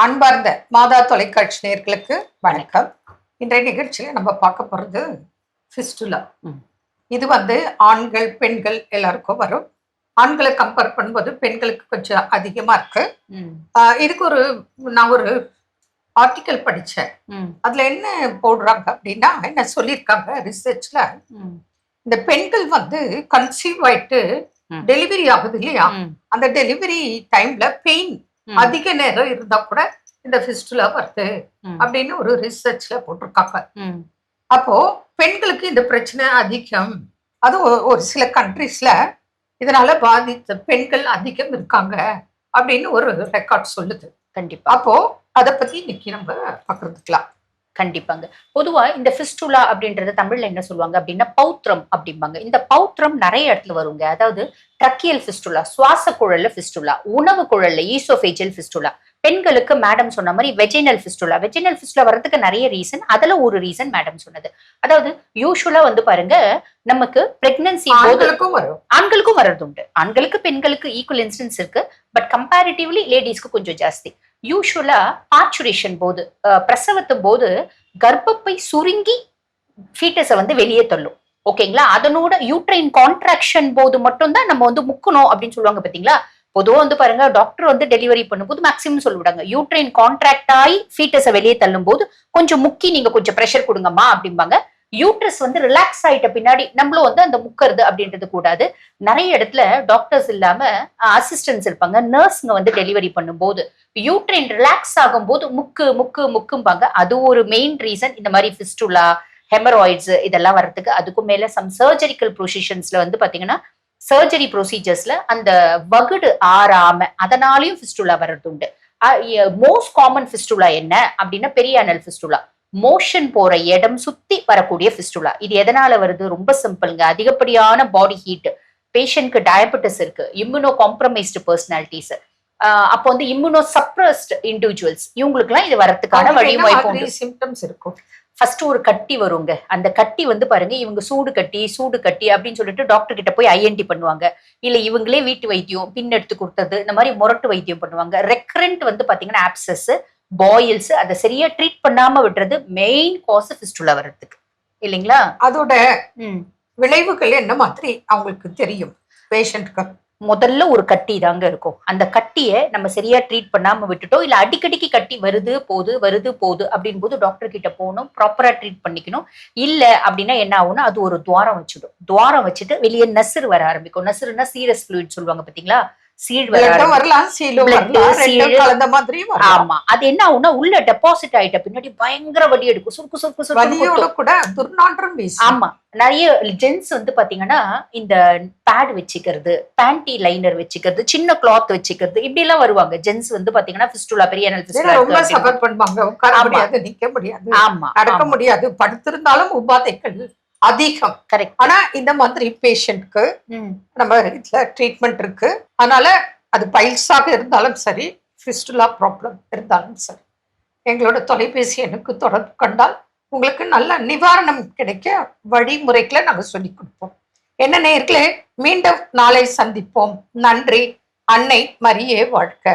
அன்பார்ந்த மாதா தொலைக்காட்சி நேயர்களுக்கு வணக்கம். இன்றைய நிகழ்ச்சியில நம்ம பார்க்க போறது ஃபிஸ்டுலா. இது ஆண்கள் பெண்கள் எல்லாருக்கும் வரும். ஆண்களை கம்பேர் பண்ணும்போது பெண்களுக்கு கொஞ்சம் அதிகமா இருக்கு. இதுக்கு நான் ஒரு ஆர்டிக்கல் படிச்சேன். அதுல என்ன போடுறாங்க அப்படின்னா, என்ன சொல்லியிருக்காங்க ரிசர்ச்ல, இந்த பெண்கள் கன்சீவ் ஆயிட்டு டெலிவரி ஆகுது இல்லையா, அந்த டெலிவரி டைம்ல பெயின் அதிக நேரம் இருந்தா கூட இந்த ஃபிஸ்டுலா வருது அப்படின்னு ஒரு ரிசர்ச்ல போட்டிருக்காங்க. அப்போ பெண்களுக்கு இந்த பிரச்சனை அதிகம். அது ஒரு சில கண்ட்ரீஸ்ல இதனால பாதித்த பெண்கள் அதிகம் இருக்காங்க அப்படின்னு ஒரு ரெக்கார்ட் சொல்லுது. கண்டிப்பா. அப்போ அதை பத்தி இன்னைக்கு நம்ம பகிர்ந்துக்கலாம். கண்டிப்பாங்க. பொதுவா இந்த ஃபிஸ்டுலா அப்படின்றது தமிழ்ல என்ன சொல்லுவாங்க அப்படின்னா பௌத்திரம் அப்படிம்பாங்க. இந்த பௌத்திரம் நிறைய இடத்துல வருங்க. அதாவது ட்ரக்கியல் ஃபிஸ்டுலா, சுவாச குழல்ல ஃபிஸ்டுலா, உணவு குழல்ல ஈசோஃபேஜியல் ஃபிஸ்டுலா. பெண்களுக்கு மேடம் சொன்ன மாதிரி வெஜினல் ஃபிஸ்டுலா. வெஜினல் ஃபிஸ்டுலா வரதுக்கு நிறைய ரீசன். அதுல ஒரு ரீசன் மேடம் சொன்னது. அதாவது யூசுவலா பாருங்க, நமக்கு பிரெக்னன்சி ஆண்களுக்கும் வர்றது உண்டு. ஆண்களுக்கு பெண்களுக்கு ஈக்குவல் இன்சிடென்ஸ் இருக்கு. பட் கம்பேரிட்டிவ்லி லேடிஸ்க்கு கொஞ்சம் ஜாஸ்தி. யூசுவலா பார்ச்சுரேஷன் போது, பிரசவத்தும் போது கர்ப்பப்பை சுருங்கி ஃபீட்டஸை வெளியே தள்ளும். ஓகேங்களா? அதனோட யூட்ரைன் கான்ட்ராக்ஷன் போது மட்டும் தான் நம்ம முக்கணும் அப்படின்னு சொல்லுவாங்க. பாத்தீங்களா? பொதுவா பாருங்க, டாக்டர் டெலிவரி பண்ணும்போது மேக்ஸிமம் சொல்லிவிடாங்க, யூட்ரைன் கான்ட்ராக்ட் ஆகி ஃபீட்டஸை வெளியே தள்ளும் போது கொஞ்சம் முக்கி நீங்க கொஞ்சம் ப்ரெஷர் கொடுங்கம்மா அப்படிம்பாங்க. யூட்ரஸ் ரிலாக்ஸ் ஆயிட்ட பின்னாடி நம்மளும் அந்த முக்கிறது அப்படின்றது கூடாது. நிறைய இடத்துல டாக்டர்ஸ் இல்லாம அசிஸ்டன்ஸ் இருப்பாங்க, நர்ஸ்ங்க டெலிவரி பண்ணும்போது யூட்ரைன் ரிலாக்ஸ் ஆகும் போது முக்கு முக்கு முக்கும்பாங்க. அது ஒரு மெயின் ரீசன் இந்த மாதிரி ஃபிஸ்டுலா, ஹெமராய்ட்ஸ் இதெல்லாம் வர்றதுக்கு. அதுக்கும் மேல சம் சர்ஜரிக்கல் ப்ரொசிஷன்ஸ்ல பாத்தீங்கன்னா, சர்ஜரி ப்ரொசீஜர்ஸ்ல அந்த வகுடு ஆறாம அதனாலையும் ஃபிஸ்டுலா வர்றது உண்டு. மோஸ்ட் காமன் ஃபிஸ்டுலா என்ன அப்படின்னா பெரிய அனல் ஃபிஸ்டுலா. மோஷன் போற இடம் சுத்தி வரக்கூடிய ஃபிஸ்டுலா. இது எதனால வருது? ரொம்ப சிம்பிள்ங்க. அதிகப்படியான பாடி ஹீட், பேஷண்ட்க்கு டயபெட்டிஸ் இருக்கு, இம்யூனோ காம்ப்ரமைஸ்டு பர்சனாலிட்டிஸ், அப்போ இம்யூனோ சப்ரஸ்ட் இண்டிவிஜுவல்ஸ், இவங்களுக்கு எல்லாம் இது வரதுக்கான வழிமுறை சிம்டம்ஸ் இருக்கும். ஃபர்ஸ்ட் ஒரு கட்டி வருங்க. அந்த கட்டி பாருங்க, இவங்க சூடு கட்டி அப்படின்னு சொல்லிட்டு டாக்டர் கிட்ட போய் ஐஎன்டி பண்ணுவாங்க. இல்ல இவங்களே வீட்டு வைத்தியம், பின் எடுத்து கொடுத்தது, இந்த மாதிரி முரட்டு வைத்தியம் பண்ணுவாங்க. ரெக்கரண்ட் பாத்தீங்கன்னா ஆப்சஸ், பாயில்ஸ், அதை சரியா ட்ரீட் பண்ணாம விடுறது மெயின் காஸ் ஃபிஸ்டுலா வர்றதுக்கு இல்லைங்களா? அதோட விளைவுகள் என்ன மாதிரி அவங்களுக்கு தெரியும் பேஷண்ட்க்கு? முதல்ல ஒரு கட்டி தாங்க இருக்கும். அந்த கட்டியை நம்ம சரியா ட்ரீட் பண்ணாம விட்டுட்டோம், இல்ல அடிக்கடிக்கு கட்டி வருது போகுது அப்படின்னு போது டாக்டர் கிட்ட போகணும், ப்ராப்பரா ட்ரீட் பண்ணிக்கணும். இல்ல அப்படின்னா என்ன ஆகும்னா, அது ஒரு துவாரம் வச்சுடும். துவாரம் வச்சுட்டு வெளியே நசுறு வர ஆரம்பிக்கும். நசுறுனா சீரஸ் ஃப்ளூயிட் சொல்லுவாங்க பாத்தீங்களா? ஆமா, அது என்ன ஆகும்னா உள்ள டெபாசிட் ஆயிட்ட பின்னாடி பயங்கர வலி எடுக்கும். சுருக்கு சுருக்கு சுருக்கு. ஆமா, நிறைய ஜென்ஸ் பாத்தீங்கன்னா இந்த பேட் வச்சுக்கிறது, பேண்டி லைனர் வச்சுக்கிறது, சின்ன கிளாத் வச்சுக்கிறது, இப்படி எல்லாம் வருவாங்க. ஜென்ஸ் பாத்தீங்கன்னா ஃபிஸ்டுலா, பெரிய அனல் ஃபிஸ்டுலா ரொம்ப சஃபர் பண்ணுவாங்க. உட்கார முடியாது, நிக்க முடியாது, ஆமா, நடக்க முடியாது, படுத்திருந்தாலும் உபாதைகள் அதிகம். கரெக்ட். ஆனா இந்த மாதிரி பேஷண்ட்க்கு நம்ம இதுல ட்ரீட்மெண்ட் இருக்கு. அதனால அது பைல்ஸாக இருந்தாலும் சரி, ஃபிஸ்டுலா ப்ராப்ளம் இருந்தாலும் சரி, எங்களோட தொலைபேசி எண்ணுக்கு தொடர்பு கொண்டால் உங்களுக்கு நல்ல நிவாரணம் கிடைக்க வழிமுறைகளை நாங்கள் சொல்லிக் கொடுப்போம். என்ன நேயர்களே, மீண்டும் நாளை சந்திப்போம். நன்றி. அன்னை மரியே வாழ்க.